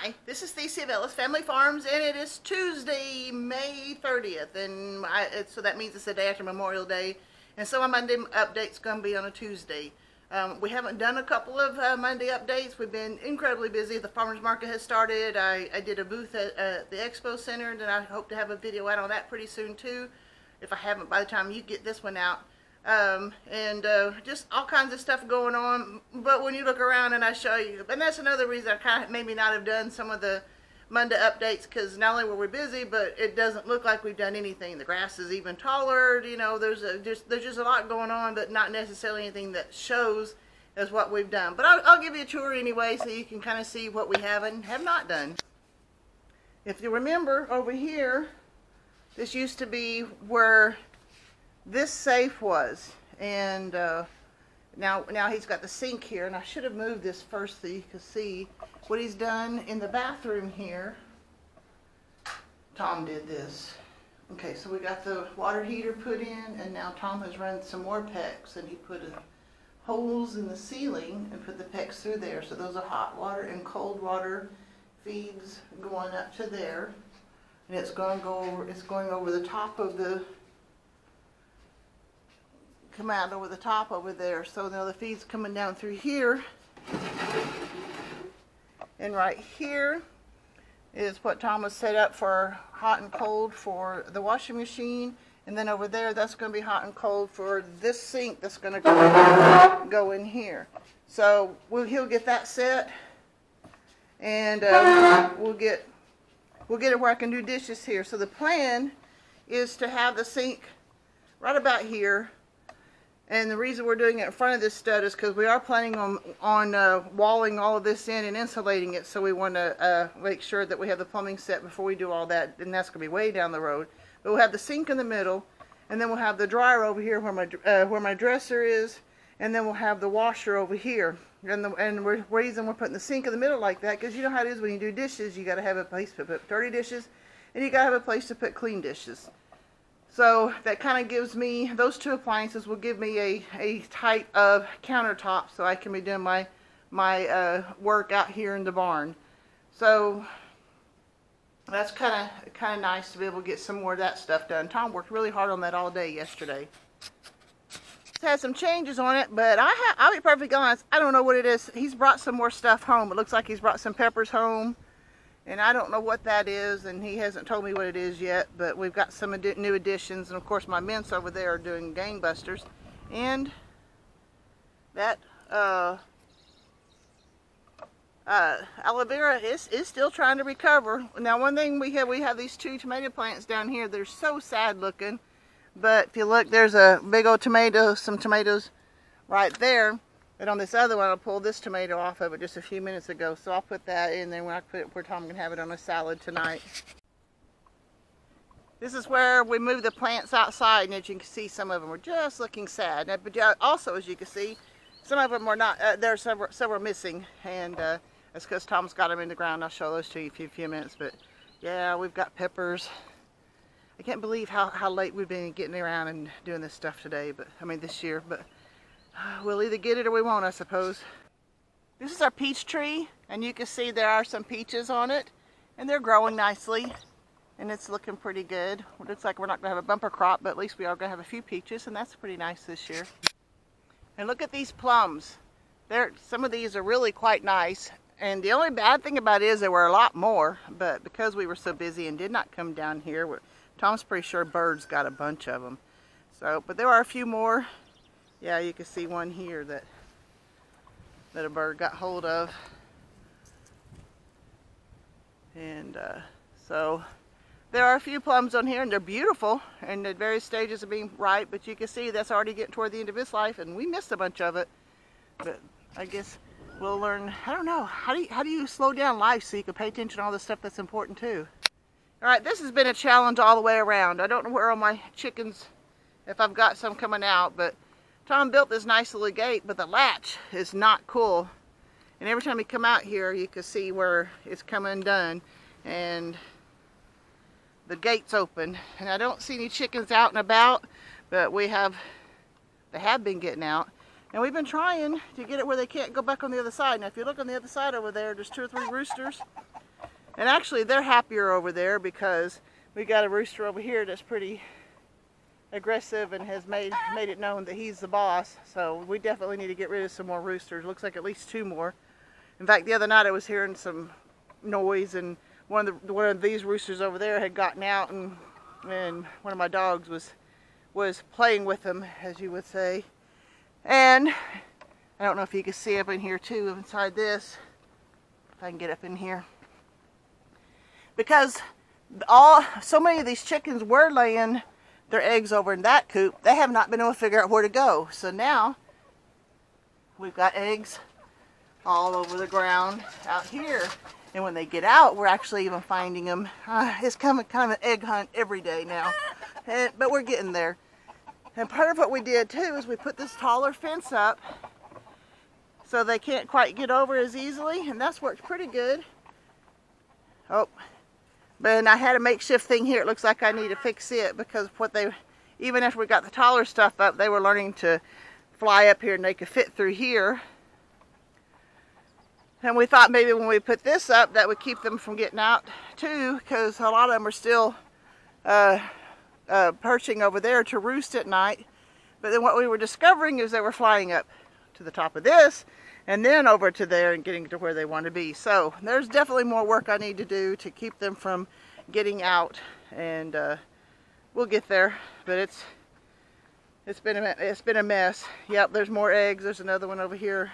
Hi, this is Thesey of Ellis Family Farms, and it is Tuesday, May 30th, and so that means it's the day after Memorial Day, and so my Monday update's going to be on a Tuesday. We haven't done a couple of Monday updates. We've been incredibly busy. The farmers market has started. I did a booth at the Expo Center, and I hope to have a video out on that pretty soon too, if I haven't by the time you get this one out. Just all kinds of stuff going on, but when you look around and I show you, and that's another reason I kind of maybe not have done some of the Monday updates, because not only were we busy, but it doesn't look like we've done anything. The grass is even taller, you know, there's just a lot going on, but not necessarily anything that shows as what we've done. But I'll give you a tour anyway, so you can kind of see what we have and have not done. If you remember, over here, this used to be where this safe was, and now he's got the sink here, and I should have moved this first so you can see what he's done in the bathroom here. Tom did this. Okay, so we got the water heater put in, and now Tom has run some more PEX, and he put holes in the ceiling and put the PEX through there. So those are hot water and cold water feeds going up to there, and it's going to go over. It's going over the top of the. Come out over the top over there. So now the feed's coming down through here, and right here is what Tom has set up for hot and cold for the washing machine, and then over there that's going to be hot and cold for this sink that's going to go in here. So he'll get that set, and we'll get it where I can do dishes here. So the plan is to have the sink right about here. And the reason we're doing it in front of this stud is because we are planning on walling all of this in and insulating it. So we want to make sure that we have the plumbing set before we do all that. And that's going to be way down the road. But we'll have the sink in the middle. And then we'll have the dryer over here where my dresser is. And then we'll have the washer over here. And the reason we're putting the sink in the middle like that, because you know how it is when you do dishes. You got to have a place to put dirty dishes. And you got to have a place to put clean dishes. So that kind of gives me, those two appliances will give me a type of countertop so I can be doing my work out here in the barn. So that's kind of nice to be able to get some more of that stuff done. Tom worked really hard on that all day yesterday. It's had some changes on it, but I'll be perfectly honest, I don't know what it is. He's brought some more stuff home. It looks like he's brought some peppers home. And I don't know what that is, and he hasn't told me what it is yet, but we've got some new additions, and of course my mints over there are doing gangbusters. And that aloe vera is still trying to recover. Now one thing we have these two tomato plants down here. They're so sad looking, but if you look, there's a big old tomato, some tomatoes right there. But on this other one, I pulled this tomato off of it just a few minutes ago. So I'll put that in there when I put it where Tom can have it on a salad tonight. This is where we move the plants outside, and as you can see, some of them are just looking sad. But also, as you can see, some of them are not, there are several missing. And that's because Tom's got them in the ground. I'll show those to you in a few minutes. But yeah, we've got peppers. I can't believe how late we've been getting around and doing this stuff today. But I mean, this year. But we'll either get it or we won't, I suppose. This is our peach tree, and you can see there are some peaches on it, and they're growing nicely, and it's looking pretty good. It looks like we're not going to have a bumper crop, but at least we are going to have a few peaches, and that's pretty nice this year. And look at these plums. Some of these are really quite nice, and the only bad thing about it is there were a lot more, but because we were so busy and did not come down here, Tom's pretty sure birds got a bunch of them. So, but there are a few more. Yeah, you can see one here that a bird got hold of. And so there are a few plums on here, and they're beautiful and at various stages of being ripe, but you can see that's already getting toward the end of its life, and we missed a bunch of it. But I guess we'll learn, I don't know, how do you slow down life so you can pay attention to all the stuff that's important too? Alright, this has been a challenge all the way around. I don't know where all my chickens, if I've got some coming out, but Tom built this nice little gate, but the latch is not cool. And every time you come out here, you can see where it's come undone. And the gate's open. And I don't see any chickens out and about, but they have been getting out. And we've been trying to get it where they can't go back on the other side. Now, if you look on the other side over there, there's 2 or 3 roosters. And actually they're happier over there because we got a rooster over here that's pretty aggressive and has made it known that he's the boss. So we definitely need to get rid of some more roosters. Looks like at least 2 more. In fact, the other night I was hearing some noise, and one of these roosters over there had gotten out, and one of my dogs was playing with them, as you would say. And I don't know if you can see up in here too, inside this, if I can get up in here. Because so many of these chickens were laying their eggs over in that coop, they have not been able to figure out where to go. So now we've got eggs all over the ground out here. And when they get out, we're actually even finding them. It's kind of an egg hunt every day now. But we're getting there. And part of what we did too is we put this taller fence up so they can't quite get over as easily, and that's worked pretty good. Oh, but I had a makeshift thing here. It looks like I need to fix it because even after we got the taller stuff up, they were learning to fly up here and they could fit through here. And we thought maybe when we put this up that would keep them from getting out too, because a lot of them are still perching over there to roost at night. But then what we were discovering is they were flying up to the top of this and then over to there and getting to where they want to be. So there's definitely more work I need to do to keep them from getting out, and we'll get there. But it's been a mess. Yep, there's more eggs. There's another one over here.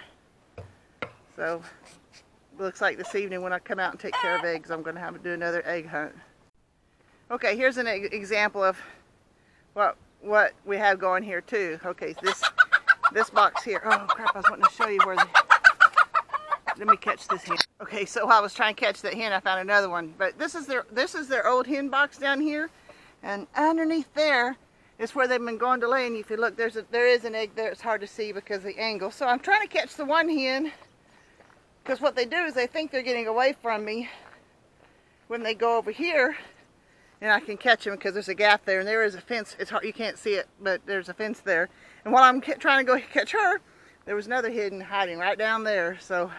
So looks like this evening when I come out and take care of eggs, I'm going to have to do another egg hunt. Okay, here's an example of what we have going here too. Okay, this box here. Oh crap, I was wanting to show you where let me catch this hen. Okay, so while I was trying to catch that hen, I found another one. But this is their old hen box down here, and underneath there is where they've been going to lay. And if you look, there is an egg there. It's hard to see because of the angle. So I'm trying to catch the one hen, because what they do is they think they're getting away from me when they go over here, and I can catch them because there's a gap there and there is a fence. It's hard, you can't see it, but there's a fence there. And while I'm trying to go catch her, there was another hen hiding right down there. So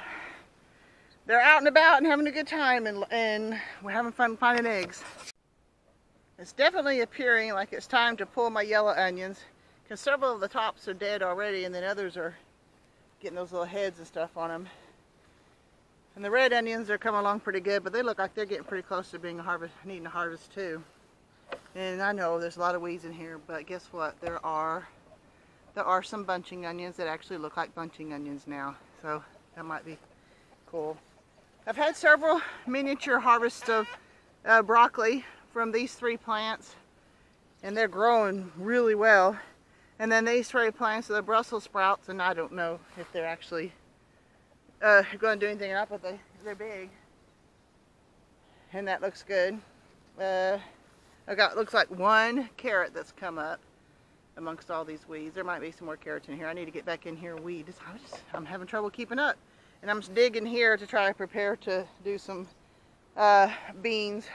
they're out and about and having a good time, and we're having fun finding eggs. It's definitely appearing like it's time to pull my yellow onions, because several of the tops are dead already, and then others are getting those little heads and stuff on them. And the red onions are coming along pretty good, but they look like they're getting pretty close to being needing a harvest too. And I know there's a lot of weeds in here, but guess what? There are some bunching onions that actually look like bunching onions now. So that might be cool. I've had several miniature harvests of broccoli from these 3 plants, and they're growing really well. And then these 3 plants are the Brussels sprouts, and I don't know if they're actually going to do anything up, but they're big, and that looks good. I got, looks like 1 carrot that's come up amongst all these weeds. There might be some more carrots in here. I need to get back in here and weed. I'm having trouble keeping up, and I'm just digging here to try to prepare to do some beans.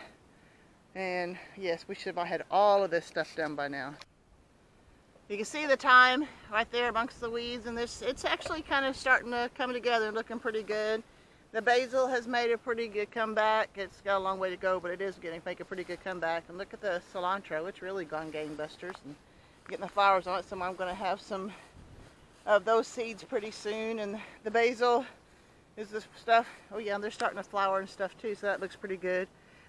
And yes, we should have had all of this stuff done by now. You can see the thyme right there amongst the weeds, and it's actually kind of starting to come together and looking pretty good. The basil has made a pretty good comeback. It's got a long way to go, but it is make a pretty good comeback. And look at the cilantro. It's really gone gangbusters and getting the flowers on it. So I'm going to have some of those seeds pretty soon. And the basil is this stuff. Oh yeah, and they're starting to flower and stuff too, so that looks pretty good.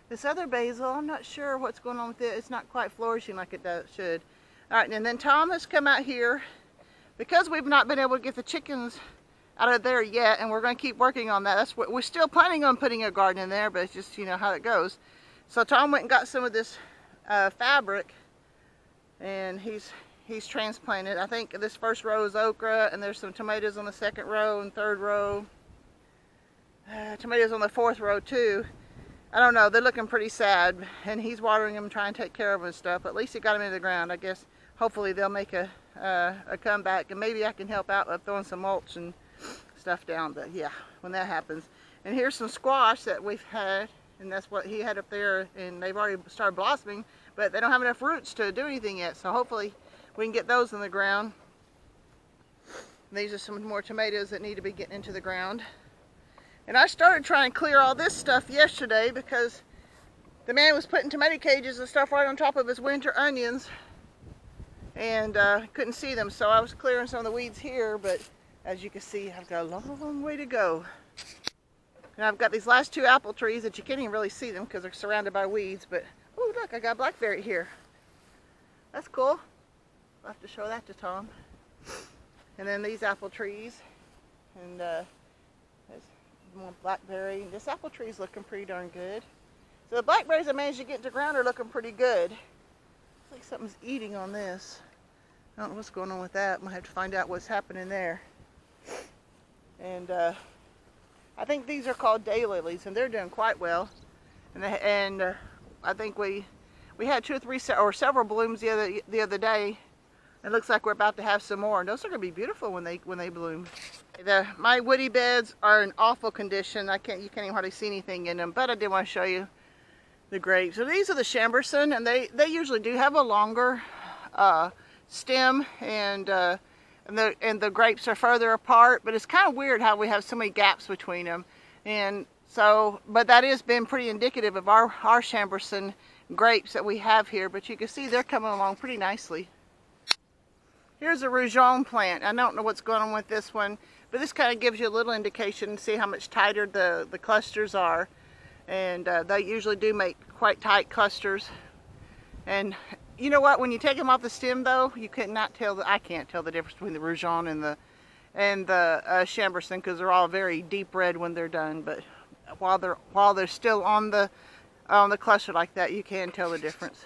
This other basil, I'm not sure what's going on with it. It's not quite flourishing like it should. All right, and then Tom has come out here because we've not been able to get the chickens out of there yet, and we're going to keep working on that. That's what we're still planning on putting a garden in there, but it's just, you know how it goes. So Tom went and got some of this fabric, and he's transplanted. I think this first row is okra, and there's some tomatoes on the second row and third row. Tomatoes on the fourth row too. I don't know, they're looking pretty sad, and he's watering them, trying to take care of them and stuff. But at least he got them into the ground. I guess hopefully they'll make a comeback, and maybe I can help out by throwing some mulch and stuff down. But yeah, when that happens. And here's some squash that we've had, and that's what he had up there, and they've already started blossoming, but they don't have enough roots to do anything yet. So hopefully we can get those in the ground. And these are some more tomatoes that need to be getting into the ground. And I started trying to clear all this stuff yesterday because the man was putting tomato cages and stuff right on top of his winter onions, and couldn't see them, so I was clearing some of the weeds here, but as you can see, I've got a long way to go. And I've got these last 2 apple trees that you can't even really see them because they're surrounded by weeds, but oh look, I got blackberry here. That's cool. I'll have to show that to Tom. And then these apple trees, and there's more blackberry. This apple tree is looking pretty darn good. So the blackberries I managed to get to the ground are looking pretty good. Looks like something's eating on this. I don't know what's going on with that. Might have to find out what's happening there. And I think these are called daylilies, and they're doing quite well. And I think we had 2 or 3 or several blooms the other day. It looks like we're about to have some more, and those are going to be beautiful when they bloom. My woody beds are in awful condition. You can't even hardly see anything in them, but I did want to show you the grapes. So these are the Chambourcin, and they usually do have a longer stem, and the grapes are further apart. But it's kind of weird how we have so many gaps between them, and so but that has been pretty indicative of our Chambourcin grapes that we have here. But you can see they're coming along pretty nicely. Here's a Rougeon plant. I don't know what's going on with this one, but this kind of gives you a little indication to see how much tighter the clusters are. And they usually do make quite tight clusters. And you know what? When you take them off the stem, though, you cannot tell. I can't tell the difference between the Rougeon and the Chambourcin, because they're all very deep red when they're done. But while they're still on the cluster like that, you can tell the difference.